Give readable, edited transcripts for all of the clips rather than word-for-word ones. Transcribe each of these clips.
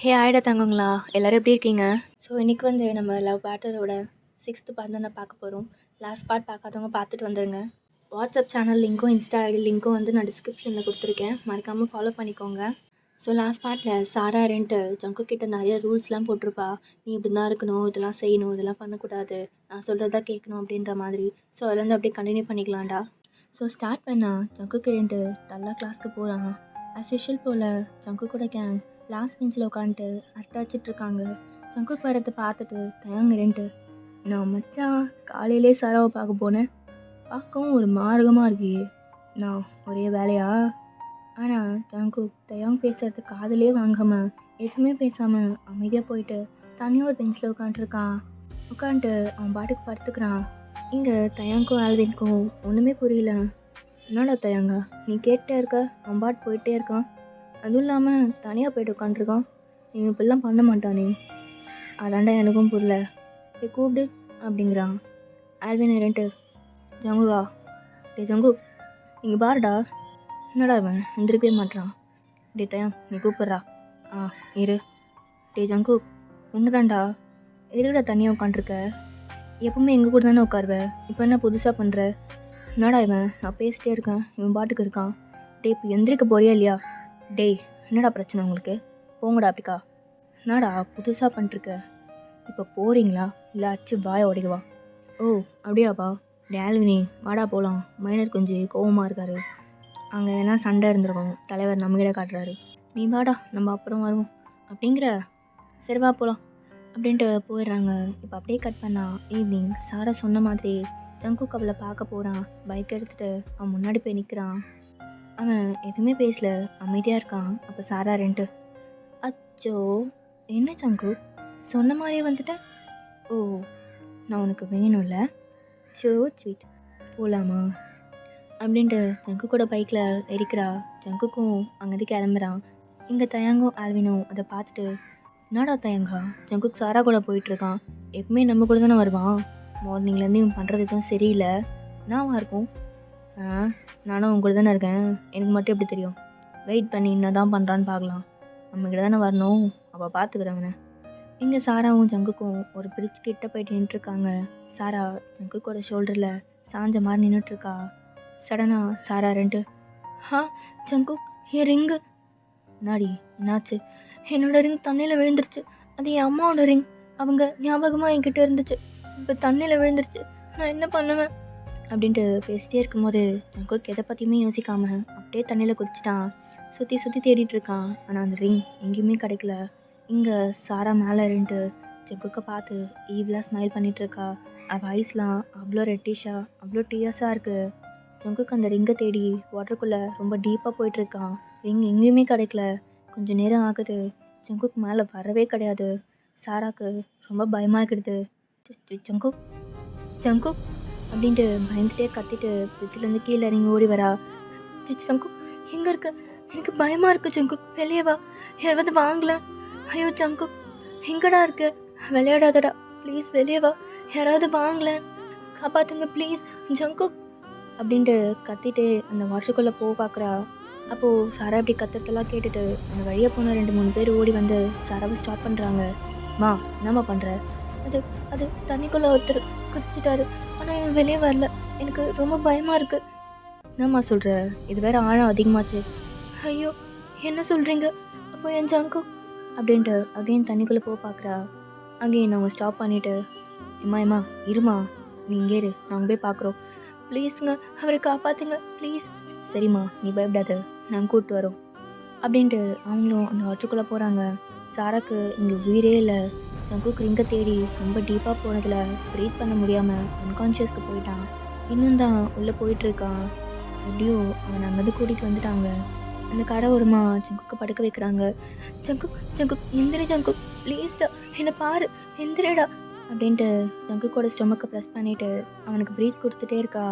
ஹே ஆயிடா தங்கங்களா, எல்லோரும் எப்படி இருக்கீங்க? ஸோ இன்றைக்கி நம்ம லவ் பேட்டரோட 6th பார்ட் தான் பார்க்க போகிறோம். லாஸ்ட் பார்ட் பார்க்காதவங்க பார்த்துட்டு வந்துடுங்க. வாட்ஸ்அப் சேனல் லிங்க்கும் இன்ஸ்டா ஐடி லிங்க்கும் நான் டிஸ்கிரிப்ஷனில் கொடுத்துருக்கேன், மறக்காமல் ஃபாலோ பண்ணிக்கோங்க. ஸோ லாஸ்ட் பார்ட்டில் சாரா ரென்ட்டு ஜங்கு கிட்ட நிறைய ரூல்ஸ்லாம் போட்டிருப்பா. நீ இப்படி தான் இருக்கணும், இதெல்லாம் செய்யணும், இதெல்லாம் பண்ணக்கூடாது, நான் சொல்கிறதா கேட்கணும் அப்படின்ற மாதிரி. ஸோ அதுலேருந்து அப்படியே கண்டினியூ பண்ணிக்கலாம்டா. ஸோ ஸ்டார்ட் பண்ணால் ஜங்குக்கு ரென்ட்டு நல்லா கிளாஸ்க்கு போகிறான். ஆஸ் யூஷுவல் போல் ஜங்கு கூட கேங் லாஸ்ட் பெஞ்சில் உட்காந்துட்டு அரட்டாச்சிட்ருக்காங்க. ஜங்குக்கு வரத்தை பார்த்துட்டு தயங்குறேன்ட்டு, நான் மச்சான் காலையிலே சாராவை பார்க்க போனேன், பார்க்கவும் ஒரு மார்க்கமாக இருக்கே, நான் ஒரே வேலையா? ஆனால் ஜங்குக் தயங் பேசுகிறது காதலே வாங்காமல் எதுவுமே பேசாமல் அமைதியாக போயிட்டு தனியாக ஒரு பெஞ்சில் உட்காந்துருக்கான். உட்காந்துட்டு அவன் பாட்டுக்கு படுத்துக்கிறான். இங்கே தயங்கும் ஆல்வின்க்கும் ஒன்றுமே புரியல. என்னடா தயங்கா, நீ கேட்டே இருக்க, அவன் பாட்டு போயிட்டே இருக்கான், அதுவும் இல்லாமல் தனியாக போய்ட்டு உட்காண்ட்ருக்கான், நீ இப்படிலாம் பண்ண மாட்டானே, அதாண்டா எனக்கும் புரியல, போய் கூப்பிடு அப்படிங்கிறான். ஆல்வின் இரண்டு ஜங்குவா, டே ஜங்கு இங்கே பாருடா. என்னடா இவன் எந்திரிக்கவே மாட்டான். டே தயம் நீ கூப்பிட்றா. இரு. டே ஜங்கு ஒன்று தான்டா, எதுக்கிட்ட தனியாக உட்காண்ட்ருக்க, எப்பவுமே எங்கள் கூட தானே உட்காருவ, இப்போ என்ன புதுசாக பண்ணுற? என்னடா இவன், நான் பேசிட்டே இருக்கேன், இவன் பாட்டுக்கு இருக்கான். டே இப்போ எந்திரிக்க போறியா இல்லையா? டேய் என்னடா பிரச்சனை உங்களுக்கு, போங்கடா அப்படிக்கா. என்னடா புதுசாக பண்ணிருக்க, இப்போ போகிறீங்களா இல்லை அச்சு பாய உடைக்கவா? ஓ அப்படியாப்பா. டே ஆல்வினி வாடா போகலாம், மைனர் கொஞ்சம் கோவமாக இருக்காரு, அங்கே எதனா சண்டை இருந்திருக்கோம், தலைவர் நம்மகிட்ட காட்டுறாரு, நீ வாடா நம்ம அப்புறம் வருவோம் அப்படிங்கிற. சரி வா போகலாம் அப்படின்ட்டு போயிடுறாங்க. இப்போ அப்படியே கட் பண்ணா ஈவினிங். சாரா சொன்ன மாதிரி ஜங்குக் அவளை பார்க்க போகிறான். பைக் எடுத்துகிட்டு அவன் முன்னாடி போய் நிற்கிறான். அவன் எதுவுமே பேசல, அமைதியாக இருக்கான். அப்போ சாரா ரென்ட்டு, அச்சோ என்ன ஜங்கு சொன்ன மாதிரியே வந்துட்டேன், ஓ நான் உனக்கு வேணும்ல, ஷோ ஸ்வீட், போகலாமா அப்படின்ட்டு ஜங்கு கூட பைக்கில் எரிக்கிறா. ஜங்குக்கும் அங்கேருந்து கிளம்புறான். இங்கே தயங்கும் ஆல்வினும் அதை பார்த்துட்டு, என்னடா தயங்கா ஜங்குக் சாரா கூட போயிட்டுருக்கான், எப்பவுமே நம்ம கூட தானே வருவான், மார்னிங்லேருந்து இவன் பண்ணுறது எதுவும் சரியில்லை, என்னவா இருக்கும்? நானும் உங்க கூட தானே இருக்கேன், எனக்கு மட்டும் எப்படி தெரியும், வெயிட் பண்ணி என்ன தான் பண்ணுறான்னு பார்க்கலாம், நம்மக்கிட்ட தானே வரணும், அப்போ பார்த்துக்கிறவன. இங்கே சாராவும் ஜங்குக்கும் ஒரு பிரிட்ஜ் கிட்ட போயிட்டு நின்றுருக்காங்க. சாரா ஜங்குக்கோட ஷோல்டரில் சாஞ்ச மாதிரி நின்றுட்டுருக்கா. சடனாக சாரா ரெண்டு, ஜங்குக் என் ரிங்கு. நாடி என்னாச்சு? என்னோட ரிங் தண்ணியில் விழுந்துருச்சு, அது என் அம்மாவோட ரிங், அவங்க ஞாபகமாக என்கிட்ட இருந்துச்சு, இப்போ தண்ணியில் விழுந்துருச்சு, நான் என்ன பண்ணுவேன் அப்படின்ட்டு பேசிட்டே இருக்கும்போது ஜங்குக் எதை பற்றியுமே யோசிக்காமல் அப்படியே தண்ணியில் குதிச்சிட்டான். சுற்றி சுற்றி தேடிட்டுருக்கான், ஆனால் அந்த ரிங் எங்கேயுமே கிடைக்கல. இங்கே சாரா மேலே இருந்துட்டு ஜங்குக்கை பார்த்து ஈவிலாக ஸ்மைல் பண்ணிகிட்ருக்கா. அவள் ஐஸ்லாம் அவ்வளோ ரெட்டிஷாக அவ்வளோ டீயர்ஸாக இருக்குது. ஜங்குக் அந்த ரிங்கை தேடி வாட்டருக்குள்ளே ரொம்ப டீப்பாக போயிட்டுருக்கான். ரிங் எங்கேயுமே கிடைக்கல. கொஞ்சம் நேரம் ஆகுது, ஜங்குக் மேலே வரவே கிடையாது. சாராக்கு ரொம்ப பயமாக இருக்குது. ஜங்குக் ஜங்குக் அப்படின்ட்டு பயந்துட்டே கத்திட்டு ஃப்ரிட்ஜிலேருந்து கீழே இறங்கி ஓடி வரா. ஜங்குக் எங்கே இருக்க, எனக்கு பயமாக இருக்குது ஜங்குக், வெளியே வா, யாராவது வாங்கலாம். ஐயோ ஜங்குக் எங்கடா இருக்க, விளையாடாதடா ப்ளீஸ், வெளியே வா, யாராவது வாங்கலேன், காப்பாற்றுங்க ப்ளீஸ் ஜங்குக் அப்படின்ட்டு கத்திட்டு அந்த வாட்டருக்குள்ளே போக பார்க்குறா. அப்போது சாரா இப்படி கத்துறதெல்லாம் கேட்டுட்டு அந்த வழியாக போன 2-3 பேர் ஓடி வந்து சாராவை ஸ்டாப் பண்ணுறாங்க. மா என்னம்மா பண்ணுற? அது அது தண்ணிக்குள்ளே ஒருத்தர் குதிச்சிட்டாரு, ஆனால் இவன் வெளியே வரல, எனக்கு ரொம்ப பயமாக இருக்குது. என்னம்மா சொல்கிற, இது வேறு ஆழம் அதிகமாச்சு. ஐயோ என்ன சொல்கிறீங்க, அப்போ என் ஜங்கு அப்படின்ட்டு அகைன் தண்ணிக்குள்ளே போக பார்க்குறா. அகைன் அவங்க ஸ்டாப் பண்ணிவிட்டு, எம்மா இருமா, நீ இங்கே இரு, நாங்கள் போய் பார்க்குறோம், ப்ளீஸுங்க அவரை காப்பாற்றுங்க ப்ளீஸ். சரிம்மா நீ பயப்படாத, நாங்கள் கூப்பிட்டு வரோம் அப்படின்ட்டு அவங்களும் அந்த ஆற்றுக்குள்ளே போகிறாங்க. சாராக்கு இங்கே உயிரே இல்லை. ஜங்குக் ரிங்கை தேடி ரொம்ப டீப்பாக போனதில் ப்ரீத் பண்ண முடியாமல் அன்கான்ஷியஸ்க்கு போயிட்டான். இன்னும் தான் உள்ளே போயிட்டுருக்கான். எப்படியோ அவனை அங்கேருந்து கூட்டிகிட்டு வந்துட்டாங்க. அந்த கரை ஓரமாக ஜங்குக்கை படுக்க வைக்கிறாங்க. ஜங்குக் ஜங்குக் எந்திரி ஜங்குக் ப்ளீஸ்டா, என்னை பாரு, எந்திரிடா அப்படின்ட்டு ஜங்குக்கோட ஸ்டொமக்கை ப்ரெஸ் பண்ணிவிட்டு அவனுக்கு ப்ரீத் கொடுத்துட்டே இருக்கா.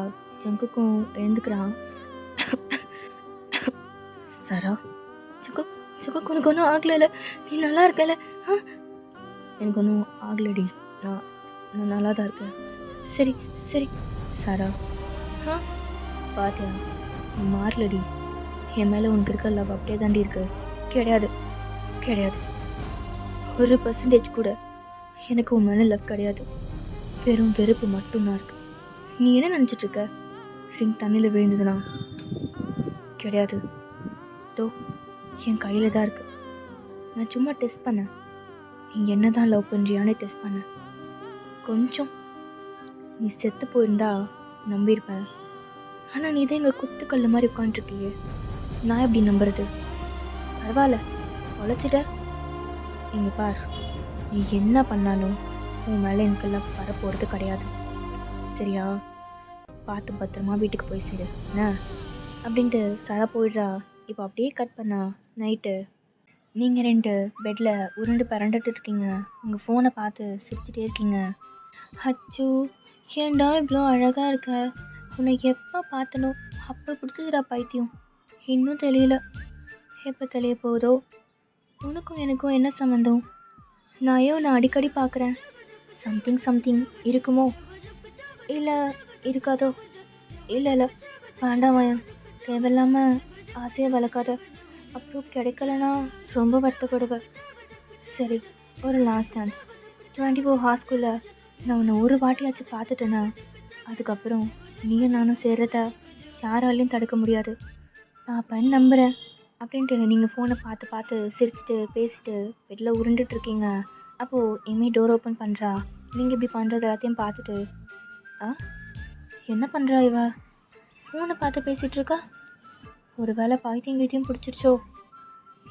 ஜங்குக்கும் எழுந்துக்கிறான். சாரா, ஜங்குக் ஜங்குக் உனக்கு ஒன்றும் ஆகலை, நீ நல்லா இருக்கல? எனக்கு ஒன்றும் ஆகலடி, நான் நல்லா தான் இருக்கேன். சரி சரி சாரா, பாத்தியா நீ மாறலடி, என் மேலே உனக்கு இருக்க லவ் அப்படியே தாண்டி இருக்கு. கிடையாது கிடையாது, 1% கூட எனக்கு உன் மேலே லவ் கிடையாது. வெறும் வெறுப்பு மட்டும்தான் இருக்கு. நீ என்ன நினச்சிட்டு இருக்க? ரிங் தண்ணியில் விழுந்ததுனா? கிடையாது. தோ என் கையில் தான் இருக்கு. நான் சும்மா டெஸ்ட் பண்ணேன். நீ என்ன தான் லவ் பண்ணுறியான்னு டெஸ்ட் பண்ணேன். கொஞ்சம் நீ செத்து போயிருந்தா நம்பியிருப்பேன். ஆனால் நீ தான் எங்கள் குத்துக்கல்ல மாதிரி உட்காந்துருக்கியே. நான் எப்படி நம்புறது? பரவாயில்ல, உழைச்சிட்ட. இங்கே பார், நீ என்ன பண்ணாலும் உன் மேலே எனக்கு லவ் வரப்போகிறது கிடையாது. சரியா? பார்த்து பத்திரமா வீட்டுக்கு போய் சேரு என்ன அப்படின்ட்டு சரா போயிடுறா. இப்போ அப்படியே கட் பண்ணா நைட்டு. நீங்கள் 2 பெட்டில் உருண்டு பரண்டுட்டு இருக்கீங்க. உங்கள் ஃபோனை பார்த்து சிரிச்சிட்டே இருக்கீங்க. அச்சோ, ஏன்டா இவ்வளோ அழகாக இருக்க? உன்னை எப்போ பார்த்தனோ அப்போ பிடிச்சதுடா பைத்தியம். இன்னும் தெரியல, எப்போ தெரிய போகுதோ. உனக்கும் எனக்கும் என்ன சம்மந்தம்? நான் அடிக்கடி பார்க்குறேன். சம்திங் இருக்குமோ? இல்லை இருக்காதோ? இல்லை வேண்டாம் வாயா, தேவையில்லாமல் ஆசையை வளர்க்காத. அப்புறம் கிடைக்கலனா ரொம்ப வருத்தப்படுவேன். சரி, ஒரு லாஸ்ட் சான்ஸ். 24 ஹார்ஸ்குள்ளே நான் உன்னை ஒரு வாட்டியாச்சும் பார்த்துட்டேன்னா அதுக்கப்புறம் நீயும் நானும் சேர்றத யாராலையும் தடுக்க முடியாது. பாப்பேன்னு நம்புகிறேன் அப்படின்ட்டு நீங்கள் ஃபோனை பார்த்து சிரிச்சிட்டு பேசிட்டு பெட்டில் உருண்டுட்ருக்கீங்க. அப்போது இனிமேல் டோர் ஓப்பன் பண்ணுறா. நீங்கள் இப்படி பண்ணுறது எல்லாத்தையும் பார்த்துட்டு, என்ன பண்ணுறா இவ? ஃபோனை பார்த்து பேசிகிட்டு இருக்கா. ஒரு வேளை பைத்தியம் பிடிச்சிருச்சோ?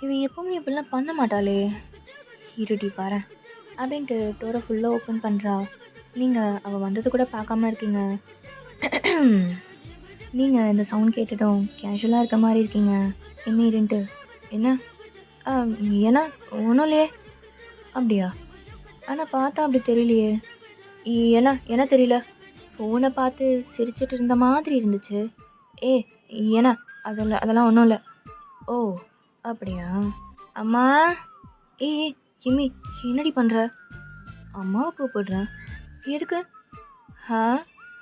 இவ எப்பவுமே இப்படிலாம் பண்ண மாட்டாளே. இருடி வரேன் அப்படின்ட்டு டோரை ஃபுல்லாக ஓப்பன் பண்ணுறா. நீங்கள் அவள் வந்தது கூட பார்க்காம இருக்கீங்க. நீங்கள் இந்த சவுண்ட் கேட்டதும் கேஷுவலாக இருக்க மாதிரி இருக்கீங்க. இமீடியன்ட்டு என்ன ஏன்னா ஒன்றும் இல்லையே. அப்படியா? ஆனால் பார்த்தா அப்படி தெரியலையே. என்ன தெரியல? ஃபோனை பார்த்து சிரிச்சிட்டு இருந்த மாதிரி இருந்துச்சு. ஏன்னா அதெல்லாம் ஒன்றும் இல்லை. ஓ அப்படியா? அம்மா. கிமி, என்னடி பண்ணுற? அம்மாவை கூப்பிடுறேன். எதுக்கு?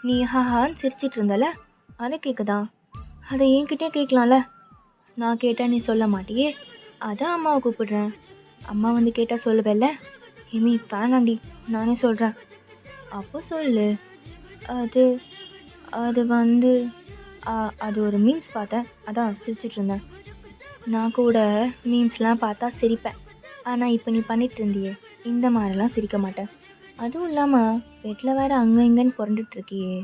நீ ஹான்னு சிரிச்சிட்டு இருந்தல, அதை கேட்குதான். அதை என்கிட்டே கேட்கலாம்ல. நான் கேட்டால் நீ சொல்ல மாட்டியே, அதான் அம்மாவை கூப்பிடுறேன். அம்மா வந்து கேட்டால் சொல்லுவேல்ல. இமி வேணாண்டி, நானே சொல்கிறேன். அப்போ சொல்லு. அது வந்து அது ஒரு மீம்ஸ் பார்த்தேன், அதான் சிரிச்சிட்டு இருந்தேன். நான் கூட மீம்ஸ்லாம் பார்த்தா சிரிப்பேன். ஆனால் இப்போ நீ பண்ணிட்டு இருந்தியே, இந்த மாதிரிலாம் சிரிக்க மாட்டேன். அதுவும் இல்லாமல் பெட்டில் வேறு அங்கே இங்கேன்னு புரண்டுட்ருக்கியே,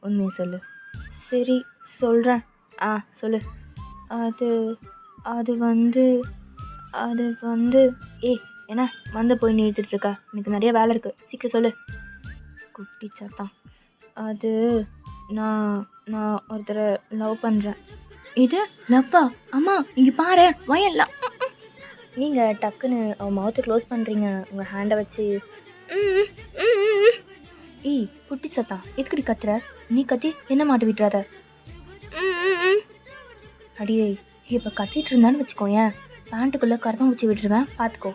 உண்மையை சொல்லு. சரி சொல்கிறேன். சொல்லு. அது வந்து என்ன வந்து போய் நிறுத்திட்டுருக்கா? எனக்கு நிறைய வேலை இருக்குது, சீக்கிரம் சொல்லு. குட்டி சாத்தான். அது நான் ஒருத்தரை லவ் பண்ணுறேன். இது லவ்வா? அம்மா இங்கே பாரு, வயல்லாம். நீங்கள் டக்குன்னு அவன் மவுத்தை க்ளோஸ் பண்ணுறீங்க உங்கள் ஹேண்டை வச்சு. குட்டி சத்தா, எதுக்கடி கத்துற? நீ கத்தி என்ன மாட்டு விட்டுறாத. அடியே, இப்போ கத்திட்டு இருந்தான்னு வச்சுக்கோயேன், பேண்ட்டுக்குள்ளே கரப்பாம்பூச்சி விட்டுருவேன், பார்த்துக்கோ.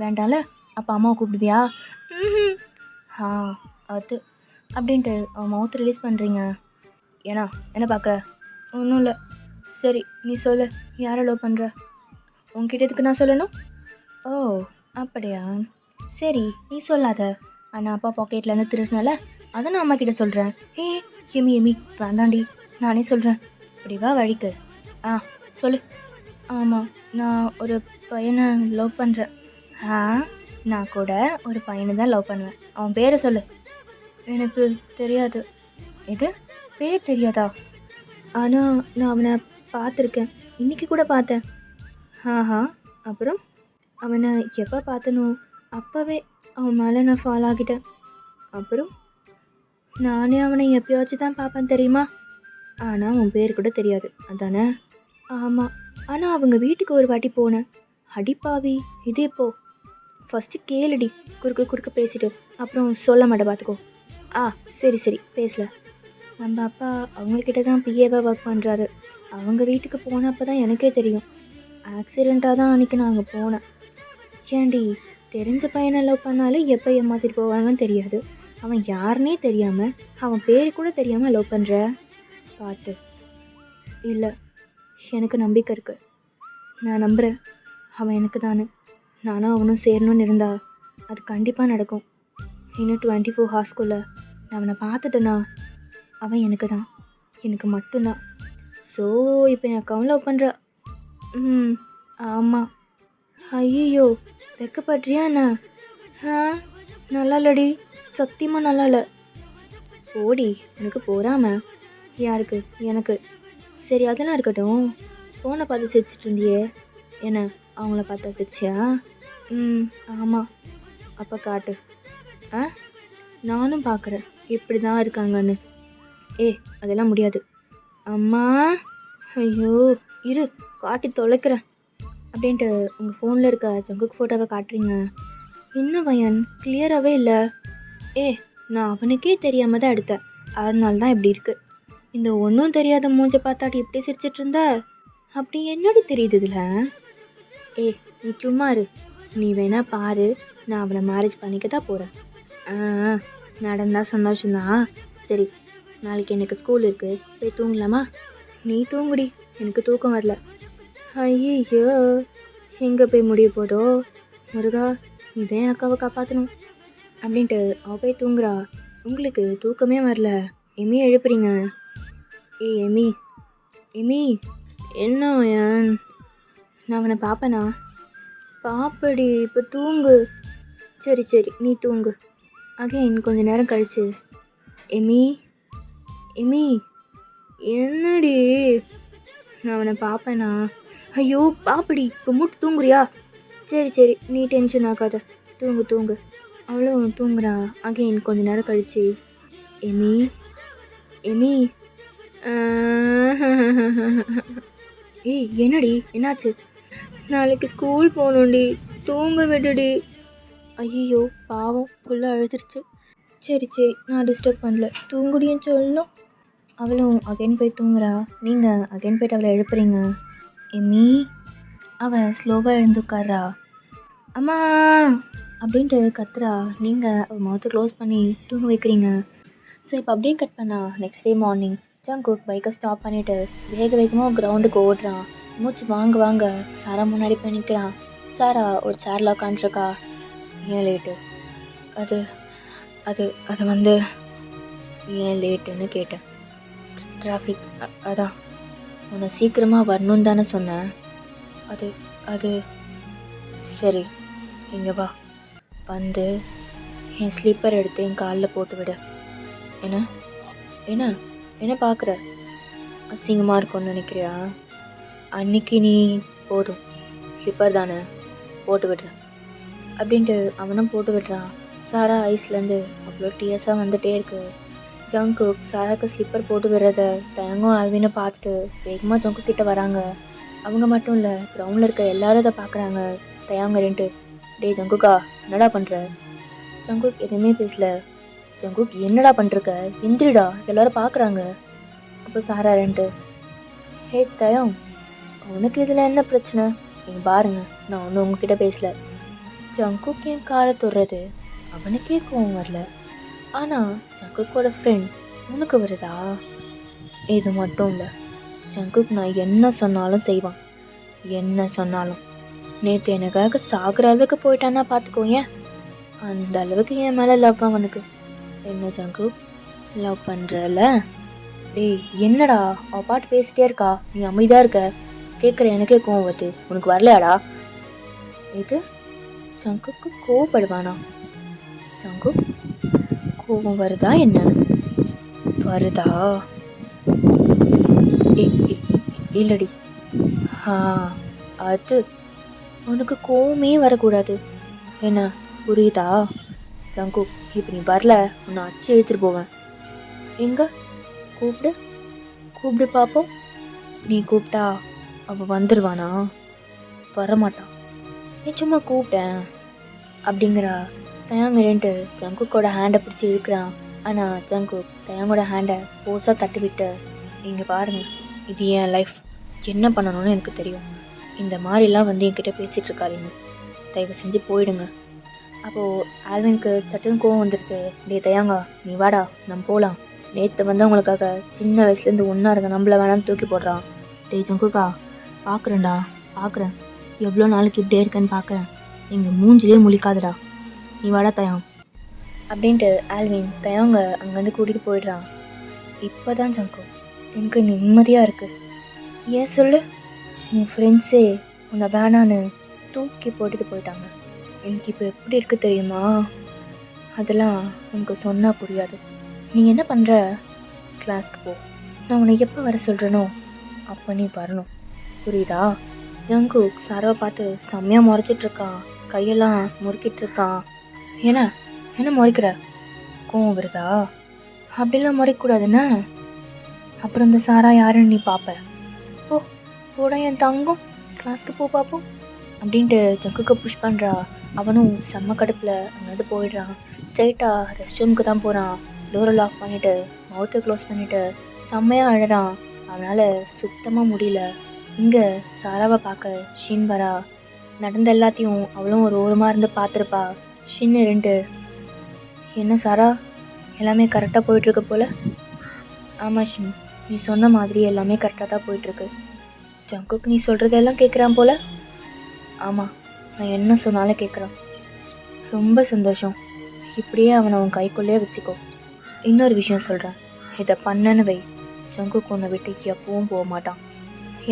வேண்டாம்ல, அப்போ அம்மாவை கூப்பிடுவியா? அது அப்படின்ட்டு அவன் மவுத்தை ரிலீஸ் பண்ணுறீங்க. ஏன்னா என்ன பார்க்குற? ஒன்றும் இல்லை. சரி நீ சொல்லு, யாரை லவ் பண்ணுற? உன்கிட்ட எதுக்கு நான் சொல்லணும்? ஓ அப்படியா, சரி நீ சொல்லாத. ஆனால் அப்பா பாக்கெட்லேருந்து திருடினால அதை நான் அம்மா கிட்ட சொல்கிறேன். எமி வேண்டாண்டி, நானே சொல்கிறேன். இப்படிவா வழிக்கு. சொல்லு. ஆமாம், நான் ஒரு பையனை லவ் பண்ணுறேன். நான் கூட ஒரு பையனை தான் லவ் பண்ணுவேன். அவன் பேரை சொல்லு. எனக்கு தெரியாது. எது, பேர் தெரியாதா? ஆனால் நான் அவனை பார்த்துருக்கேன், இன்றைக்கி கூட பார்த்தேன். அப்புறம் அவனை எப்போ பார்த்தனோ அப்போவே அவன் மேலே நான் ஃபாலோ ஆகிட்டேன். அப்புறம் நானே அவனை எப்பயாச்சும் தான் பார்ப்பேன் தெரியுமா? ஆனால் உன் பேர் கூட தெரியாது அதானே? ஆமாம், ஆனால் அவங்க வீட்டுக்கு ஒரு வாட்டி போனேன். அடிப்பாவி, இது எப்போ? ஃபஸ்ட்டு கேளுடி, குறுக்க பேசிட்டு அப்புறம் சொல்ல மாட்டேன், பார்த்துக்கோ. சரி பேசல. நம்ம அப்பா அவங்கக்கிட்ட தான் பிஏவாக ஒர்க் பண்ணுறாரு. அவங்க வீட்டுக்கு போனப்போ தான் எனக்கே தெரியும். ஆக்சிடெண்ட்டாக தான் அன்றைக்கி நான் அங்கே போனேன். ஏண்டி, தெரிஞ்ச பையனை லவ் பண்ணாலே எப்போ ஏமாற்றிட்டு போவாங்கன்னு தெரியாது. அவன் யாருன்னே தெரியாமல், அவன் பேர் கூட தெரியாமல் லவ் பண்ணுற பார்த்து. இல்லை, எனக்கு நம்பிக்கை இருக்குது, நான் நம்புகிறேன். அவன் எனக்கு தானே. நானும் அவனும் சேரணும்னு இருந்தா அது கண்டிப்பாக நடக்கும். இன்னும் 24 ஹார்ஸ்குள்ளே நான் அவனை பார்த்துட்டேன்னா அவன் எனக்கு தான், எனக்கு மட்டும்தான். ஸோ இப்போ என் அக்காவும் லவ் பண்ணுறா. ஆமாம். ஐயோ, வெக்கப்படுறியா என்ன? ஆ, நல்லா இல்லடி, சத்தியமாக நல்லா இல்லை. ஓடி, எனக்கு போறாம. யாருக்கு? எனக்கு. சரி, அதெல்லாம் இருக்கட்டும். ஃபோனை பார்த்து சிரிச்சிட்டு இருந்தியே, என்ன அவங்கள பார்த்தா சிரிச்சியா? ஆமாம். அப்போ காட்டு. ஆ, நானும் பார்க்குறேன் எப்படி தான் இருக்காங்கன்னு. அதெல்லாம் முடியாது. அம்மா, ஐயோ, இரு காட்டி தொலைக்கிறேன் அப்படின்ட்டு உங்கள் ஃபோனில் இருக்க ஜங்குக் ஃபோட்டோவை காட்டுறீங்க. என்ன பையன், கிளியராகவே இல்லை. நான் அவனுக்கே தெரியாமல் தான் எடுத்தேன், அதனால தான் இப்படி இருக்குது. இந்த ஒன்றும் தெரியாத மூஞ்சை பார்த்தாட்டி இப்படி சிரிச்சிட்டு இருந்த, அப்படி என்னடி தெரியுது இதில்? நீ சும்மா இரு. நீ வேணா பாரு, நான் அவனை மேரேஜ் பண்ணிக்க தான் போகிறேன். நடந்தால் சந்தோஷம்தான். சரி, நாளைக்கு எனக்கு ஸ்கூல் இருக்குது, போய் தூங்கலாமா? நீ தூங்குடி, எனக்கு தூக்கம் வரல. ஐயோ, எங்கே போய் முடிய போதோ முருகா, இதான் அக்காவை காப்பாற்றணும் அப்படின்ட்டு அவள் போய் தூங்குறா. உங்களுக்கு தூக்கமே வரல, எமி எழுப்புறீங்க. எமி, எமி, என்ன நான் அவனை பார்ப்பேனா? பாப்படி, இப்போ தூங்கு. சரி சரி, நீ தூங்கு. அகைன் கொஞ்ச நேரம் கழிச்சு, எமி, எமி, என்னடி? நான் அவனை பார்ப்பேனா? ஐயோ பாப்படி, இப்போ மூட்டு தூங்குறியா? சரி சரி, நீ டென்ஷன் ஆகாத, தூங்கு தூங்கு. அவளும் தூங்குறா. அகைன் கொஞ்ச நேரம் கழிச்சு, எமி, எமி. என்னடி, என்னாச்சு? நாளைக்கு ஸ்கூல் போகணுண்டி, தூங்க விடுடி. ஐயோ பாவம், ஃபுல்லாக அழுதுருச்சு. சரி சரி, நான் டிஸ்டர்ப் பண்ணல, தூங்குடின்னு சொல்லணும். அவளும் அகைன் போய் தூங்குறா. நீங்கள் அகைன் போய்ட்டு அவளை எழுப்புறீங்க. எம்மி. அவள் ஸ்லோவாக எழுந்து உட்கார்றா. அம்மா அப்படின்ட்டு கத்துறா. நீங்கள் அவள் மவுத்தை க்ளோஸ் பண்ணி தூங்க வைக்கிறீங்க. ஸோ இப்போ அப்படியே கட் பண்ணா நெக்ஸ்ட் டே மார்னிங். ஜங்குக் பைக்கை ஸ்டாப் பண்ணிவிட்டு வேக வேகமாக கிரவுண்டுக்கு ஓடுறான். மூச்சு வாங்க வாங்க சாரா முன்னாடி போய் நிற்கிறான். சாரா ஒரு சேரில் உட்காந்துருக்கா. ஏன் லேட்டு? அது அது அது வந்து ஏன் லேட்டுன்னு கேட்டேன். டிராஃபிக். அதான் உன்னை சீக்கிரமாக வரணும்னு தானே சொன்னேன். அது அது சரி, இங்கே வா, வந்து என் ஸ்லீப்பர் எடுத்து என் காலில் போட்டு விடு. என்ன என்ன என்ன பார்க்குற? அசிங்கமாக இருக்கும்னு நினைக்கிறியா? அன்னைக்கு நீ போதும், ஸ்லிப்பர் தானே, போட்டு விடுறேன் அப்படின்ட்டு அவனும் போட்டு விடுறான். சாரா ஐஸ்லேருந்து அவ்வளோ டீயர்ஸாக வந்துகிட்டே இருக்கு. ஜங்குக் சாராக்கு ஸ்லிப்பர் போட்டு விடுறத தயங்கும் ஆல்வினை பார்த்துட்டு வேகமாக ஜங்குக் கிட்ட வராங்க. அவங்க மட்டும் இல்லை, கிரவுண்டில் இருக்க எல்லாரும் அதை பார்க்குறாங்க. தயாங்கரின்ட்டு, டே ஜங்குக்கா, என்னடா பண்ணுற? ஜங்குக் எதுவுமே பேசல. ஜங்குக், என்னடா பண்ணுறக்க, எந்திரிடா, எல்லாரும் பார்க்குறாங்க. அப்போ சாரா ரெண்டு, ஹே தயம், உனக்கு இதில் என்ன பிரச்சனை? நீங்கள் பாருங்க, நான் ஒன்றும் உங்ககிட்ட பேசல. ஜங்குக் என் காலை தொடுறது அவனுக்கே கோவம் வரல, ஆனால் ஜங்குக்கோட ஃப்ரெண்ட் உனக்கு வருதா? இது மட்டும் இல்லை, ஜங்குக் நான் என்ன சொன்னாலும் செய்வான், என்ன சொன்னாலும். நேற்று எனக்காக சாகிற அளவுக்கு போயிட்டான்னா பார்த்துக்கோ. ஏன் அந்த அளவுக்கு என் மேலே லவ் அவனுக்கு. என்ன ஜங்குக், லவ் பண்ணுறல? டேய் என்னடா, அவள் பாட்டு பேசிட்டே இருக்கா, நீ அமைதியாக இருக்க, கேட்குற எனக்கே கோவம் வருது, உனக்கு வரலையாடா? இது ஜங்குக்கு கோவப்படுவானா? ஜங்குக் கோவம் வருதா என்ன? வருதா? இல்லடி. அது உனக்கு கோவமே வரக்கூடாது, என்ன புரியுதா? ஜங்குக், இப்போ நீ வரல, உன்னை அச்சு எடுத்துட்டு போவேன். எங்க கூப்பிடு, கூப்பிடு பார்ப்போம். நீ கூப்பிட்டா அவள் வந்துடுவானா? வரமாட்டான், நீ சும்மா கூப்பிட்டேன் அப்படிங்கிறா. தயாங்கரன்ட்டு ஜங்குக்கோட ஹேண்டை பிடிச்சி இழுக்கிறான். ஆனால் ஜங்குக் தயாங்கோட ஹேண்டை போஸாக தட்டி விட்டு, இங்கே பாருங்கள், இது என் லைஃப், என்ன பண்ணணும்னு எனக்கு தெரியும், இந்த மாதிரிலாம் வந்து என்கிட்ட பேசிகிட்டு இருக்காதீங்க, தயவு செஞ்சு போயிடுங்க. அப்போது ஆல்வினுக்கு சட்டுன்னு கோவம் வந்துடுது. டே தயாங்கா, நீ வாடா, நம்ம போகலாம், நேற்று வந்து அவங்களுக்காக சின்ன வயசுலேருந்து ஒன்றா இருந்த நம்மள வேணாம்னு தூக்கி போடுறான். டே ஜங்குக்கா, பார்க்குறேன்டா பார்க்குறேன், எவ்வளோ நாளைக்கு இப்படியே இருக்கேன்னு பார்க்குறேன். எங்கள் மூஞ்சிலே முழிக்காதடா, நீ வாடா தயாங் அப்படின்ட்டு ஆல்வின் தயாங்க அங்கேருந்து கூட்டிகிட்டு போயிடுறான். இப்போ தான் ஜங்கு எனக்கு நிம்மதியாக இருக்குது. ஏன் சொல்லு? உன் ஃப்ரெண்ட்ஸே உன்னை வேணான்னு தூக்கி போட்டுட்டு போயிட்டாங்க. எனக்கு இப்போ எப்படி இருக்குது தெரியுமா? அதெல்லாம் உனக்கு சொன்னால் புரியாது. நீ என்ன பண்ணுற? கிளாஸ்க்கு போ. நான் உன்னை எப்போ வர சொல்கிறேனோ அப்போ நீ வரணும், புரியுதா? ஜங்கு சாராவை பார்த்து செம்மையாக முறைச்சிட்ருக்கான், கையெல்லாம் முறுக்கிட்டு இருக்கான். ஏன்னா என்ன முறைக்கிற? கோவம் வருதா? அப்படிலாம் முறைக்கூடாதுன்னா அப்புறம் இந்த சாரா யாருன்னு நீ பார்ப்ப. போ போட என் தங்கம், கிளாஸ்க்கு போ பார்ப்போம் அப்படின்ட்டு ஜங்குக்கு புஷ் பண்ணுறா. அவனும் செம்ம கடுப்பில் அங்கேருந்து போயிடுறான். ஸ்ட்ரெயிட்டாக ரெஸ்ட் ரூமுக்கு தான் போகிறான். டோரை லாக் பண்ணிவிட்டு மவுத்தை க்ளோஸ் பண்ணிவிட்டு செம்மையாக அழறான். அவனால் சுத்தமாக முடியல. இங்கே சாராவை பார்க்க ஷின் வரா. நடந்த எல்லாத்தையும் அவளும் ஒரு ஓரமாக இருந்து பார்த்துருப்பா. ஷின் இருந்துட்டு, என்ன சாரா, எல்லாமே கரெக்டாக போயிட்டுருக்கு போல்? ஆமாம் ஷின், நீ சொன்ன மாதிரி எல்லாமே கரெக்டாக தான் போயிட்டுருக்கு. ஜங்குக்கு நீ சொல்கிறதெல்லாம் கேட்குறான் போல்? ஆமாம், நான் என்ன சொன்னாலும் கேட்குறான். ரொம்ப சந்தோஷம். இப்படியே அவனை உன் கைக்குள்ளேயே வச்சுக்கோ. இன்னொரு விஷயம் சொல்கிறேன், இதை பண்ணன்னு வை, ஜங்குக்கு உன்னை விட்டு எப்பவும் போக மாட்டான்.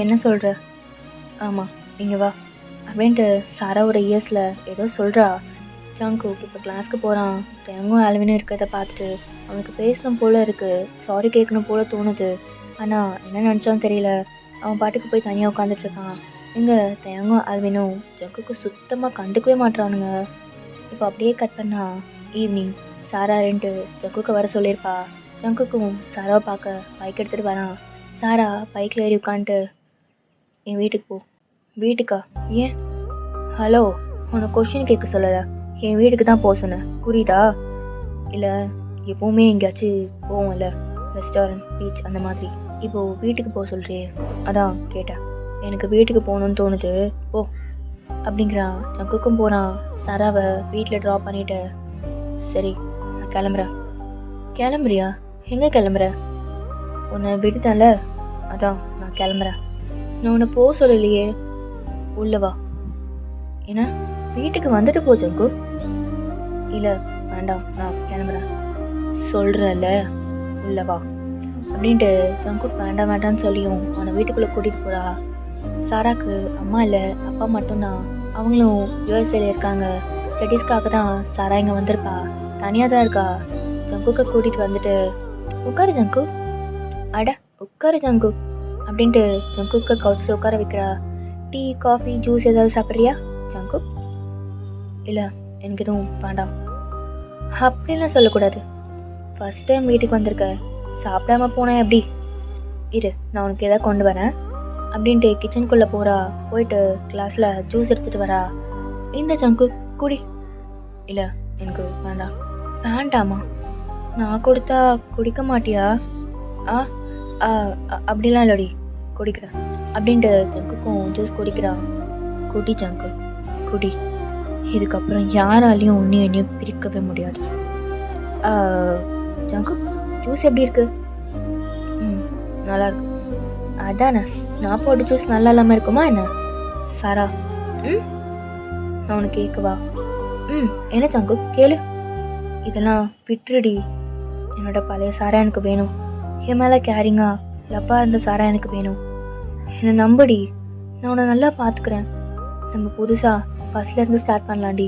என்ன சொல்கிற? ஆமாம், இங்கே வா அப்படின்ட்டு சாராவோட இயர்ஸில் ஏதோ சொல்கிறா. ஜங்குக் இப்போ கிளாஸ்க்கு போகிறான். தயங்கும் ஆல்வினும் இருக்கிறத பார்த்துட்டு அவனுக்கு பேசணும் போல் இருக்குது, சாரி கேட்கணும் போல் தோணுது. ஆனால் என்ன நினச்சாலும் தெரியல. அவன் பாட்டுக்கு போய் தனியாக உட்காந்துட்ருக்கான். இங்கே தயங்கும் ஆல்வினும் ஜங்குக்கு சுத்தமாக கண்டுக்கவே மாட்டுறானுங்க. இப்போ அப்படியே கட் பண்ணா ஈவினிங். சாரா ரெண்டு ஜங்குக்கு வர சொல்லியிருப்பா. ஜங்குக்கும் சாராவை பார்க்க பைக் எடுத்துகிட்டு வரான். சாரா பைக்கில் ஏறி உட்காந்துட்டு, என் வீட்டுக்கு போ. வீட்டுக்கா? ஏன்? ஹலோ, உனக்கு கொஷின் கேட்க சொல்லலை, என் வீட்டுக்கு தான் போக சொன்னேன், புரியுதா? இல்லை, எப்போவுமே எங்கேயாச்சும் போவோம்ல, ரெஸ்டாரண்ட், பீச் அந்த மாதிரி. இப்போது வீட்டுக்கு போக சொல்கிறியே, அதான் கேட்டேன். எனக்கு வீட்டுக்கு போகணுன்னு தோணுது, போ அப்படிங்கிறான். ஜங்குக்கும் போகிறான். சாராவை வீட்டில் ட்ராப் பண்ணிவிட்டு, சரி நான் கிளம்புறேன். கிளம்புறியா? எங்கே கிளம்புற? உன்னை விடுதான்ல, அதான் நான் கிளம்புறேன். நான் உன்னை போக சொல்லலையே. உள்ளவா? ஏன்னா வீட்டுக்கு வந்துட்டு போ ஜங்கு. இல்லை வேண்டாம், நான் கிளம்புறேன். சொல்கிறேன்ல, உள்ளவா அப்படின்ட்டு ஜங்கு வேண்டாம் வேண்டான்னு சொல்லியும் அவனை வீட்டுக்குள்ளே கூட்டிகிட்டு போகிறா. சாராக்கு அம்மா இல்லை, அப்பா மட்டும்தான். அவங்களும் யூஎஸ்ஏல இருக்காங்க. ஸ்டடீஸ்க்காக தான் சாரா இங்கே வந்திருப்பா. தனியாக தான் இருக்கா. ஜங்குக்கை கூட்டிகிட்டு வந்துட்டு, உட்காரு ஜங்கு. அட உட்காரு ஜங்கு அப்படின்ட்டு ஜங்குக்கை கவுச்சில் உட்கார வைக்கிறா. டீ, காஃபி, ஜூஸ் ஏதாவது சாப்பிட்றியா ஜங்கு? இல்லை, எனக்கு எதுவும் வேண்டாம். அப்படிலாம் சொல்லக்கூடாது. ஃபஸ்ட் டைம் வீட்டுக்கு வந்திருக்க, சாப்பிடாம போனேன் எப்படி? இரு, நான் உனக்கு எதாவது கொண்டு வரேன் அப்படின்ட்டு கிச்சனுக்குள்ளே போகிறா. போயிட்டு கிளாஸில் ஜூஸ் எடுத்துகிட்டு வரா. இந்த ஜங்கு குடி. இல்லை எனக்கு வேண்டாம். வேண்டாமா? நான் கொடுத்தா குடிக்க மாட்டியா? அப்படிலாம் இல்லடி, குடிக்கிறேன் அப்படின்ட்டு ஜங்குக்கும் ஜூஸ் குடிக்கிறான். குடி ஜங்கு, குடி. இதுக்கப்புறம் யாராலையும் ஒன்றையும் என்னையும் பிரிக்கவே முடியாது. ஜங்கு, ஜூஸ் எப்படி இருக்கு? நல்லா இருக்கு. அதானே, நான் போட்டு ஜூஸ் நல்லா இல்லாமல் இருக்குமா என்ன? சாரா, நான் உனக்கு கேட்கவா? என்ன ஜங்கு, கேளு. இதெல்லாம் விட்டுருடி. என்னோட பழைய சாரா எனக்கு வேணும். என் மேலே கேரிங்காக லப்பாக இருந்த சாரா எனக்கு வேணும். என்னை நம்புடி, நான் உன்னை நல்லா பார்த்துக்கிறேன். நம்ம புதுசாக ஃபஸ்ட்லேருந்து ஸ்டார்ட் பண்ணலாண்டி.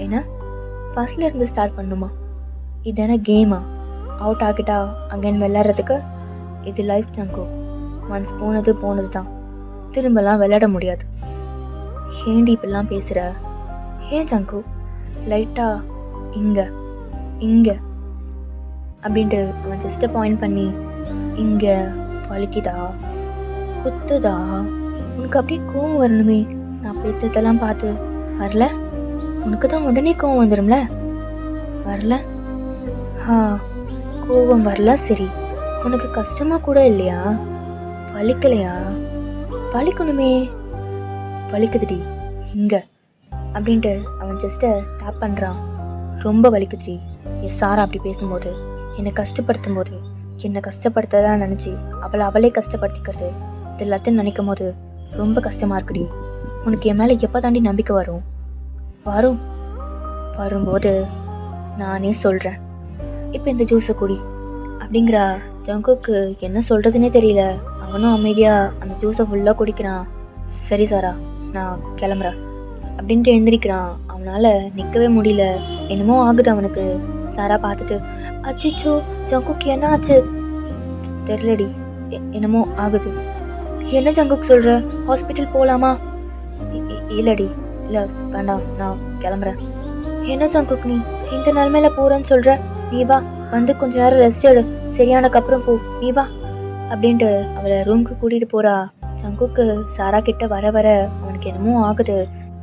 என்ன ஃபஸ்ட்லேருந்து ஸ்டார்ட் பண்ணணுமா? இது என்ன கேமா? அவுட் ஆகிட்டா அங்கேன்னு விளையாடுறதுக்கு? இது லைஃப் ஜங்கு. ஒன்ஸ் போனது தான், திரும்பலாம் விளையாட முடியாது. ஏண்டி இப்பெல்லாம் பேசுகிற? ஏன் ஜங்கு? லைட்டாக இங்கே அப்படின்ட்டு அவன் ஜஸ்ட்டை பாயிண்ட் பண்ணி, இங்கே வலிக்குதா, குத்துதா? உனக்கு அப்படியே கோவம் வரணுமே நான் பேசுறதெல்லாம் பார்த்து. வரல? உனக்கு தான் உடனே கோவம் வந்துடும்ல. வரல? கோவம் வரல, சரி. உனக்கு கஷ்டமாக கூட இல்லையா? வலிக்கலையா? வலிக்கணுமே. வலிக்குதுடி இங்கே அப்படின்ட்டு அவன் ஜஸ்ட்டை டேப் பண்ணுறான். ரொம்ப வலிக்குதுடி. என் சாரா அப்படி பேசும்போது, என்னை கஷ்டப்படுத்தும் போது, என்னை கஷ்டப்படுத்ததான் நினச்சி அவளை கஷ்டப்படுத்திக்கிறது, இது எல்லாத்தையும் நினைக்கும் போது ரொம்ப கஷ்டமாக இருக்குடி. உனக்கு என் மேலே எப்போ தாண்டி நம்பிக்கை வரும்? வரும். வரும்போது நானே சொல்கிறேன். இப்போ இந்த ஜூஸை குடி அப்படிங்கிறா. ஜங்குக்கு என்ன சொல்கிறதுனே தெரியல. அவனும் அமைதியாக அந்த ஜூஸை ஃபுல்லாக குடிக்கிறான். சரி சாரா, நான் கிளம்புறேன் அப்படின்ட்டு எழுந்திரிக்கிறான். அவனால் நிற்கவே முடியல. என்னமோ ஆகுது அவனுக்கு. சாரா பார்த்துட்டு, அச்சிச்சோ ஜங்குக்கு என்ன ஆச்சு? தெரியலடி, என்னமோ ஆகுது. என்ன ஜங்குக்கு சொல்கிற? ஹாஸ்பிட்டல் போகலாமா? இல்லடி, இல்லை வேண்டாம், நான் கிளம்புறேன். என்ன ஜங்குக் நீ இந்த நிலமையில போகிறேன்னு சொல்கிற? நீ வா, வந்து கொஞ்ச நேரம் ரெஸ்ட் எடு, சரியானக்கப்புறம் போ, நீ வா அப்படின்ட்டு அவளை ரூமுக்கு கூட்டிகிட்டு போகிறா. ஜங்குக்கு சாரா கிட்ட வர வர அவனுக்கு என்னமோ ஆகுது.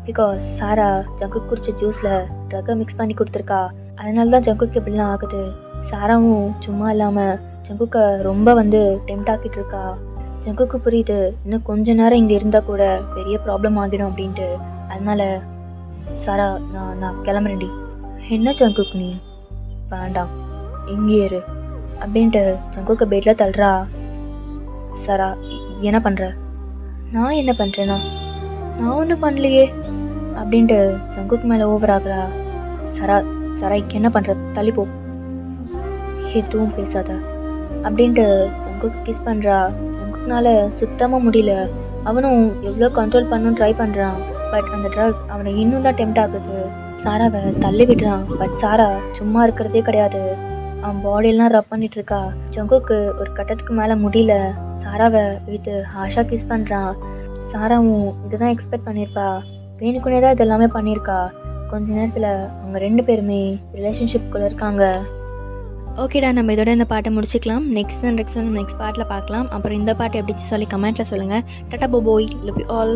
பிகாஸ் சாரா ஜங்குக்கு குடிச்ச ஜூஸில் ட்ரக்கை மிக்ஸ் பண்ணி கொடுத்துருக்கா. அதனால தான் ஜங்குக்கு இப்படிலாம் ஆகுது. சாராவும் சும்மா இல்லாமல் ஜங்குக்கை ரொம்ப டெம்ட் ஆக்கிட்டு இருக்கா. ஜங்குக்கு புரியுது, இன்னும் கொஞ்ச நேரம் இங்கே இருந்தால் கூட பெரிய ப்ராப்ளம் ஆகிடும் அப்படின்ட்டு. அதனால சாரா, நான் கிளம்புறேன்டி. என்ன ஜங்குக் நீ? வேண்டாம், இங்கே இரு அப்படின்ட்டு ஜங்குக்கு பெட்டில் தள்ளுறா. சாரா, என்ன பண்ணுற? நான் என்ன பண்ணுறேன்னா? நான் ஒன்றும் பண்ணலையே அப்படின்ட்டு ஜங்குக்கு மேலே ஓவர் ஆகுறா. சாரா, சாரா என்ன பண்ணுற? தள்ளிப்போ, எதுவும் பேசாத அப்படின்ட்டு ஜங்குக்கு கிஸ் பண்ணுறா. ஜங்குக்குனால சுத்தமாக முடியல. அவனும் எவ்வளோ கண்ட்ரோல் பண்ணணும்னு ட்ரை பண்ணுறான். பட் அந்த ட்ரக் அவனை இன்னும் தான் டெம்ட் ஆகுது. சாராவை தள்ளி விடுறான். பட் சாரா சும்மா இருக்கிறதே கிடையாது. அவன் பாடியெல்லாம் ரப் பண்ணிட்டு இருக்கா. ஜங்குக்கு ஒரு கட்டத்துக்கு மேலே முடியல. சாராவை இழுத்து ஹாஷா கிஸ் பண்ணுறான். சாராவும் இதுதான் எக்ஸ்பெக்ட் பண்ணியிருப்பா. வேணுக்குனே தான் இது எல்லாமே பண்ணியிருக்கா. கொஞ்ச நேரத்தில் அவங்க 2 பேருமே ரிலேஷன்ஷிப்குள்ளே இருக்காங்க. ஓகேடா, நம்ம இதோட இந்த பாட்டை முடிச்சுக்கலாம். நெக்ஸ்ட் பார்ட்டில் பார்க்கலாம். அப்புறம் இந்த பாட்டு எப்படி சொல்லி கமெண்ட்டில் சொல்லுங்கள். டாடா போய், லவ் யூ ஆல்.